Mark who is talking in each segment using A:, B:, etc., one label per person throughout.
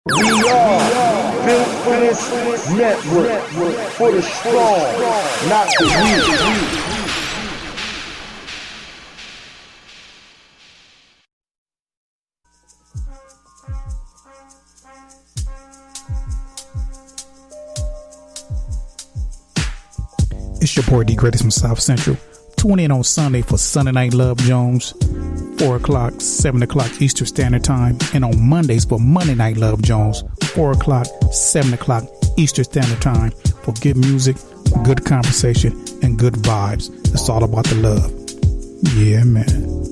A: We are built for this network, for the strong, not the weak.
B: It's your boy D Greatest from South Central. Tune in on Sunday for Sunday Night Love Jones, 4 o'clock, 7 o'clock Eastern Standard Time, and on Mondays for Monday Night Love Jones, 4 o'clock, 7 o'clock Eastern Standard Time for good music, good conversation, and good vibes. It's all about the love. Yeah, man.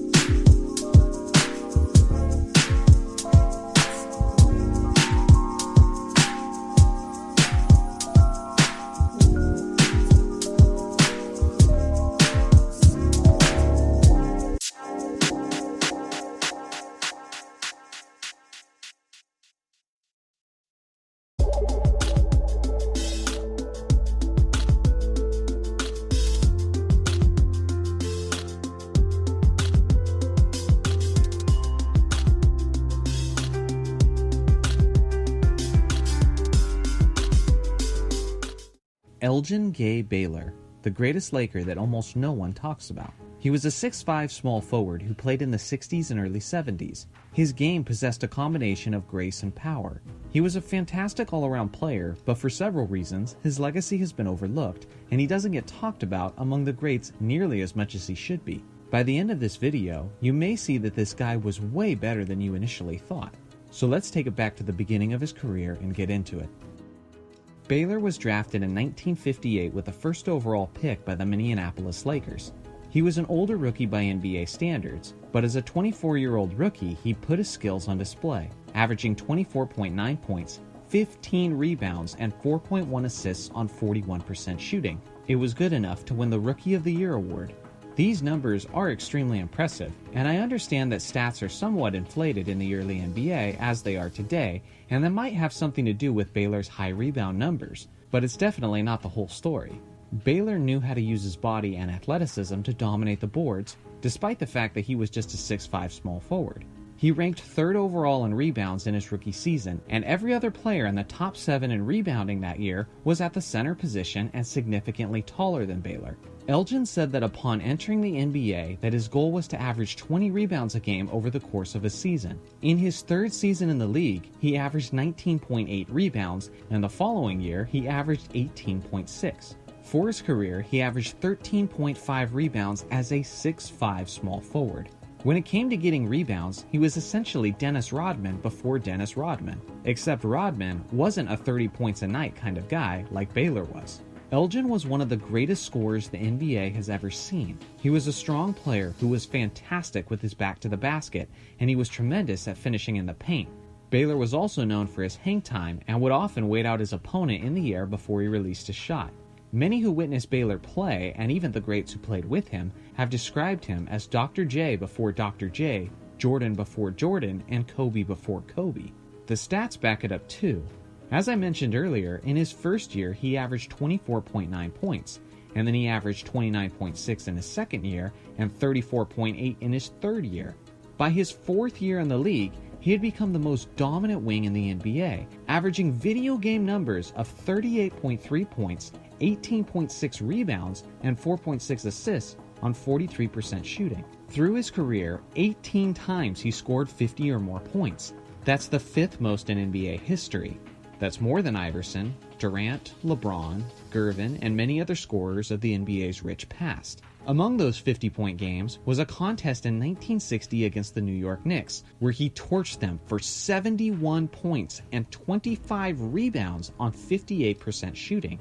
C: Elgin Gay Baylor, the greatest Laker that almost no one talks about. He was a 6'5" small forward who played in the 60s and early 70s. His game possessed a combination of grace and power. He was a fantastic all-around player, but for several reasons, his legacy has been overlooked, and he doesn't get talked about among the greats nearly as much as he should be. By the end of this video, you may see that this guy was way better than you initially thought. So let's take it back to the beginning of his career and get into it. Baylor was drafted in 1958 with the first overall pick by the Minneapolis Lakers. He was an older rookie by NBA standards, but as a 24-year-old rookie, he put his skills on display, averaging 24.9 points, 15 rebounds, and 4.1 assists on 41% shooting. It was good enough to win the Rookie of the Year award. These numbers are extremely impressive, and I understand that stats are somewhat inflated in the early NBA as they are today, and that might have something to do with Baylor's high rebound numbers, but it's definitely not the whole story. Baylor knew how to use his body and athleticism to dominate the boards, despite the fact that he was just a 6'5" small forward. He ranked 3rd overall in rebounds in his rookie season, and every other player in the top 7 in rebounding that year was at the center position and significantly taller than Baylor. Elgin said that upon entering the NBA that his goal was to average 20 rebounds a game over the course of a season. In his 3rd season in the league, he averaged 19.8 rebounds, and the following year he averaged 18.6. For his career, he averaged 13.5 rebounds as a 6'5" small forward. When it came to getting rebounds, he was essentially Dennis Rodman before Dennis Rodman, except Rodman wasn't a 30 points a night kind of guy like Baylor was. Elgin was one of the greatest scorers the NBA has ever seen. He was a strong player who was fantastic with his back to the basket, and he was tremendous at finishing in the paint. Baylor was also known for his hang time and would often wait out his opponent in the air before he released his shot. Many who witnessed Baylor play, and even the greats who played with him, have described him as Dr. J before Dr. J, Jordan before Jordan, and Kobe before Kobe. The stats back it up too. As I mentioned earlier, in his first year he averaged 24.9 points, and then he averaged 29.6 in his second year and 34.8 in his third year. By his 4th year in the league, he had become the most dominant wing in the NBA, averaging video game numbers of 38.3 points, 18.6 rebounds, and 4.6 assists on 43% shooting. Through his career, 18 times he scored 50 or more points. That's the 5th most in NBA history. That's more than Iverson, Durant, LeBron, Gervin, and many other scorers of the NBA's rich past. Among those 50-point games was a contest in 1960 against the New York Knicks, where he torched them for 71 points and 25 rebounds on 58% shooting.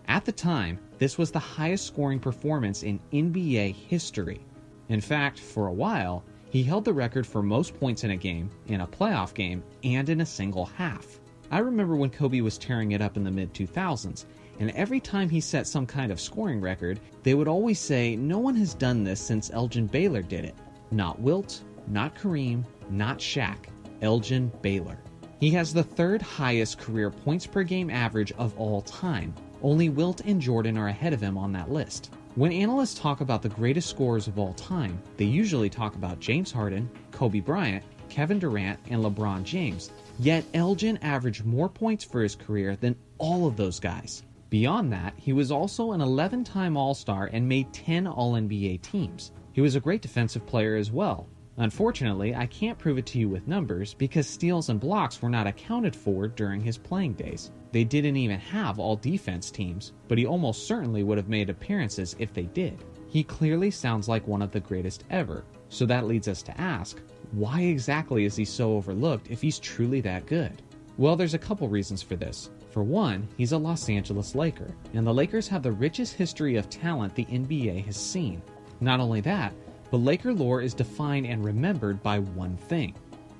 C: At the time, this was the highest scoring performance in NBA history. In fact, for a while, he held the record for most points in a game, in a playoff game, and in a single half. I remember when Kobe was tearing it up in the mid-2000s, and every time he set some kind of scoring record, they would always say, no one has done this since Elgin Baylor did it. Not Wilt, not Kareem, not Shaq, Elgin Baylor. He has the 3rd highest career points per game average of all time. Only Wilt and Jordan are ahead of him on that list. When analysts talk about the greatest scorers of all time, they usually talk about James Harden, Kobe Bryant, Kevin Durant, and LeBron James. Yet Elgin averaged more points for his career than all of those guys. Beyond that, he was also an 11-time All-Star and made 10 All-NBA teams. He was a great defensive player as well. Unfortunately, I can't prove it to you with numbers because steals and blocks were not accounted for during his playing days. They didn't even have all-defense teams, but he almost certainly would have made appearances if they did. He clearly sounds like one of the greatest ever, so that leads us to ask, why exactly is he so overlooked if he's truly that good? Well, there's a couple reasons for this. For one, he's a Los Angeles Laker, and the Lakers have the richest history of talent the NBA has seen. Not only that, but Laker lore is defined and remembered by one thing: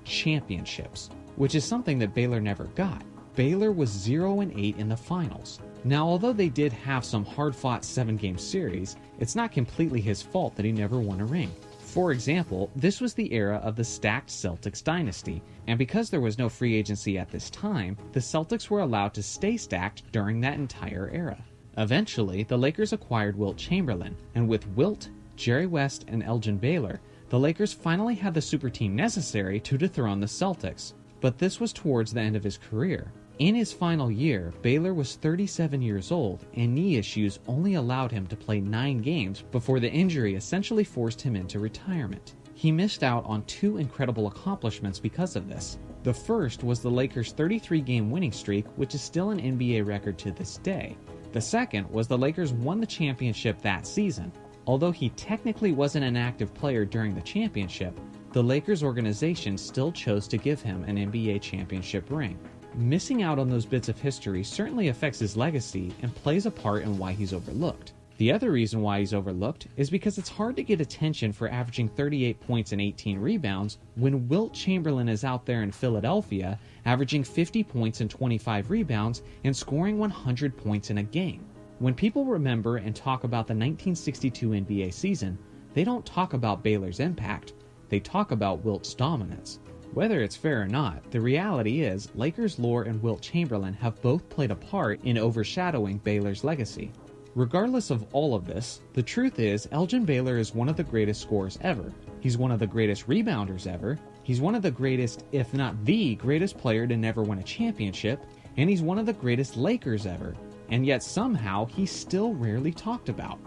C: championships, which is something that Baylor never got. Baylor was 0-8 in the finals. Now, although they did have some hard-fought 7-game series, it's not completely his fault that he never won a ring. For example, this was the era of the stacked Celtics dynasty, and because there was no free agency at this time, the Celtics were allowed to stay stacked during that entire era. Eventually, the Lakers acquired Wilt Chamberlain, and with Wilt, Jerry West, and Elgin Baylor, the Lakers finally had the super team necessary to dethrone the Celtics. But this was towards the end of his career. In his final year, Baylor was 37 years old, and knee issues only allowed him to play 9 games before the injury essentially forced him into retirement. He missed out on 2 incredible accomplishments because of this. The first was the Lakers' 33-game winning streak, which is still an NBA record to this day. The second was the Lakers won the championship that season. Although he technically wasn't an active player during the championship, the Lakers organization still chose to give him an NBA championship ring. Missing out on those bits of history certainly affects his legacy and plays a part in why he's overlooked. The other reason why he's overlooked is because it's hard to get attention for averaging 38 points and 18 rebounds when Wilt Chamberlain is out there in Philadelphia averaging 50 points and 25 rebounds and scoring 100 points in a game. When people remember and talk about the 1962 NBA season, they don't talk about Baylor's impact, they talk about Wilt's dominance. Whether it's fair or not, the reality is Lakers lore and Wilt Chamberlain have both played a part in overshadowing Baylor's legacy. Regardless of all of this, the truth is Elgin Baylor is one of the greatest scorers ever. He's one of the greatest rebounders ever. He's one of the greatest, if not the greatest player to never win a championship. And he's one of the greatest Lakers ever. And yet somehow he's still rarely talked about.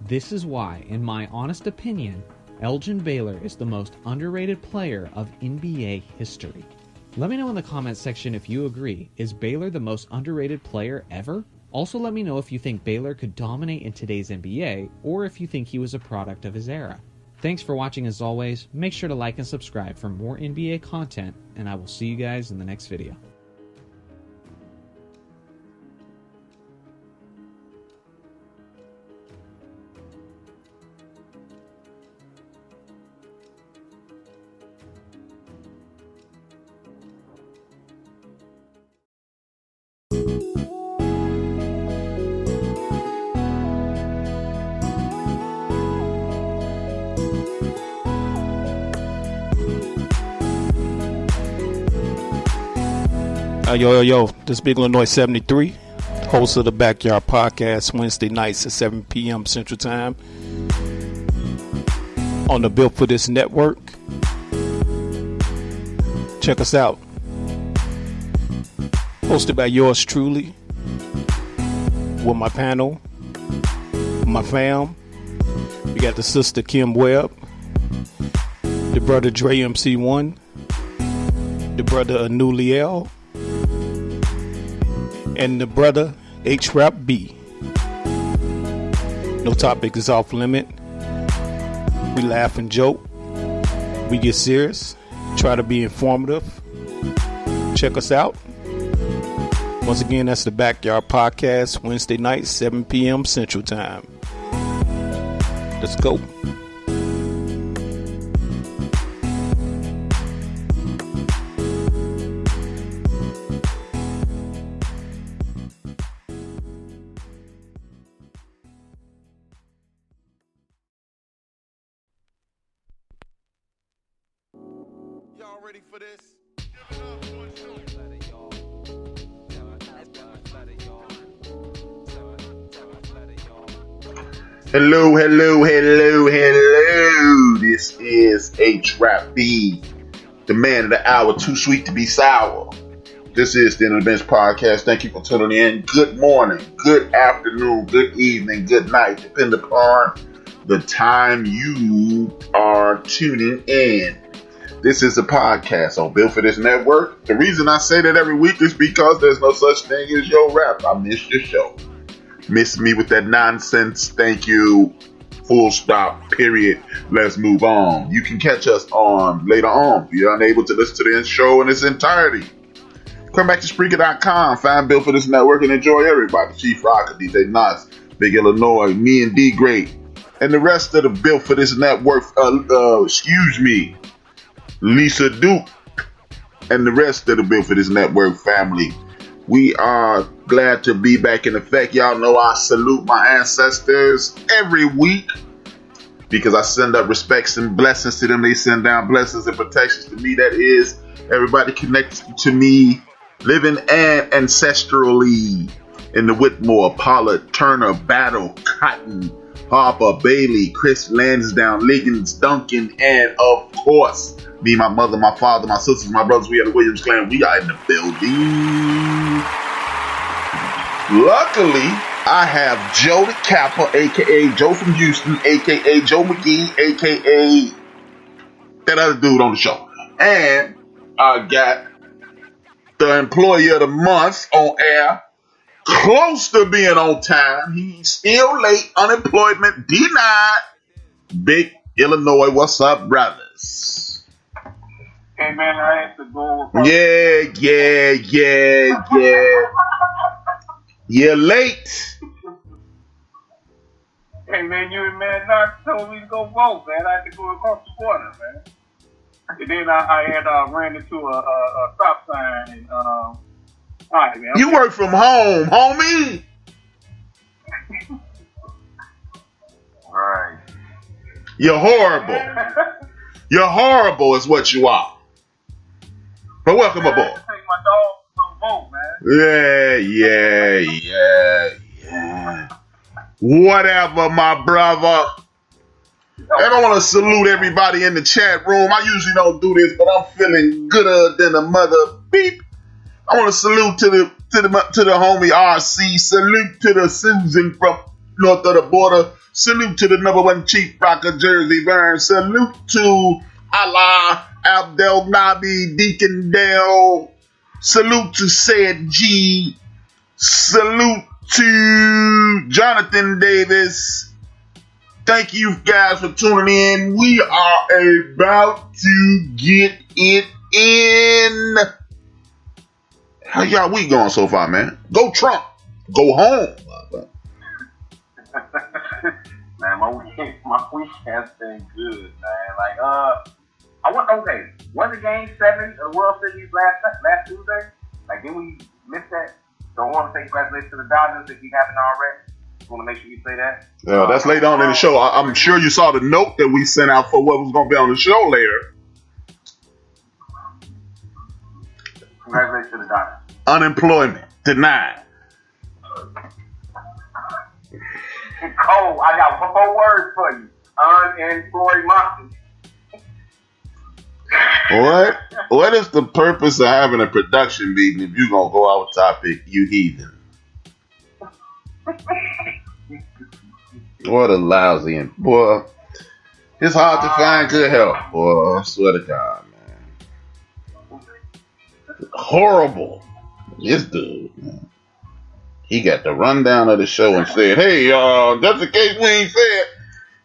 C: This is why, in my honest opinion, Elgin Baylor is the most underrated player of NBA history. Let me know in the comments section if you agree. Is Baylor the most underrated player ever? Also let me know if you think Baylor could dominate in today's NBA, or if you think he was a product of his era. Thanks for watching as always. Make sure to like and subscribe for more NBA content, and I will see you guys in the next video.
D: Yo, this is Big Illinois 73, host of the Backyard Podcast, Wednesday nights at 7 p.m. Central Time on the Built for This network. Check us out. Hosted by yours truly, with my panel, my fam. We got the sister Kim Webb, the brother Dre MC1, the brother Anuliel, and the brother HRap B. No topic is off limit. We laugh and joke. We get serious. Try to be informative. Check us out. Once again, that's the Backyard Podcast, Wednesday night, 7 p.m. Central Time. Let's go.
E: Y'all ready for this? Give it up for a show.
A: Hello. This is HRap B,
F: the man of the hour, too sweet to be sour. This is the End of the Bench Podcast. Thank you for tuning in. Good morning, good afternoon, good evening, good night, depending upon the time you are tuning in. This is a podcast on Built for This Network. The reason I say that every week is because there's no such thing as HRap. I missed your show. Miss me with that nonsense. Thank you. Full stop, period. Let's move on. You can catch us on later on if you're unable to listen to the show in its entirety. Come back to Spreaker.com, find Built for This Network, and enjoy everybody. Chief Rocker, DJ Knox, Big Illinois, me and D Great, and the rest of the Built for This Network, Lisa Duke, and the rest of the Built for This Network family. We are glad to be back in effect. Y'all know I salute my ancestors every week because I send up respects and blessings to them. They send down blessings and protections to me. That is, everybody connected to me, living and ancestrally, in the Whitmore, Pollard, Turner, Battle, Cotton, Harper, Bailey, Chris, Lansdowne, Liggins, Duncan, and of course, me, my mother, my father, my sisters, my brothers. We are the Williams clan. We are in the building. Luckily, I have Joe the Kappa, a.k.a. Joe from Houston, a.k.a. Joe McGee, a.k.a. that other dude on the show. And I got the employee of the month on air, close to being on time. He's still late, unemployment denied. Big Illinois, what's up, brothers?
G: Hey, man, I had to go.
F: Yeah. You're late.
G: Hey, man, you and man Knox told me to go vote, man. I had to go across the border, man. And then I had ran into a stop sign. And, all right, man.
F: You work from home, homie.
G: Right.
F: You're horrible. You're horrible is what you are. But welcome
G: man,
F: aboard.
G: I had to take my dog to vote, man.
F: Yeah. Whatever, my brother. And I want to salute everybody in the chat room. I usually don't do this, but I'm feeling gooder than a mother beep. I want to salute to the homie RC. Salute to the Susan from north of the border. Salute to the number one Chief Rocker, Jersey Burn. Salute to Allah, Abdel Nabi, Deacon Dale. Salute to Said G. Salute to Jonathan Davis. Thank you guys for tuning in. We are about to get it in. How y'all week going so far, man? Go Trump. Go home.
G: Man, my weekend's been good, man. Like, was it Game 7 of the World Series last Tuesday? Like, didn't we miss that? Don't want to say congratulations to the Dodgers if we haven't already. Just want to make sure you say that.
F: Yeah, that's later on in the show. I'm sure you saw the note that we sent out for what was going to be on the show later.
G: Congratulations to the Dodgers.
F: Unemployment denied.
G: Cole, I got one more word for you. Unemployed monkey.
F: What is the purpose of having a production meeting if you're going to go out topic, you heathen? What a lousy and boy. It's hard to find good help, boy. I swear to God, man. Horrible. This dude, man. He got the rundown of the show and said, hey, just in case we ain't said.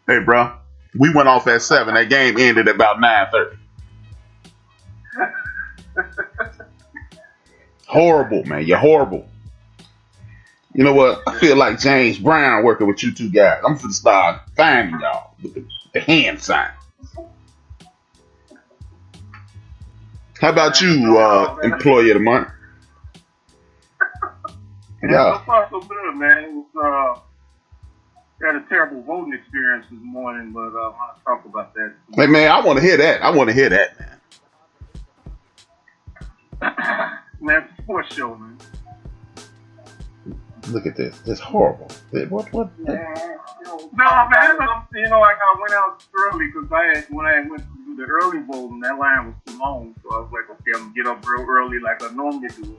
F: Hey, bro, we went off at 7. That game ended at about 9:30. Horrible, man. You're horrible. You know what? I feel like James Brown working with you two guys. I'm finna start finding y'all with the hand sign. How about you, employee of the month?
G: Yeah. So far, so good, man. It was, had a terrible voting experience this morning, but I'll talk about that.
F: Hey, man, I want to hear that. man.
G: Man, it's a sports show, man.
F: Look at this. It's horrible. What?
G: No, man. I went out early because when I went to do the early voting, that line was too long. So I was like, okay, I'm gonna get up real early like I normally do.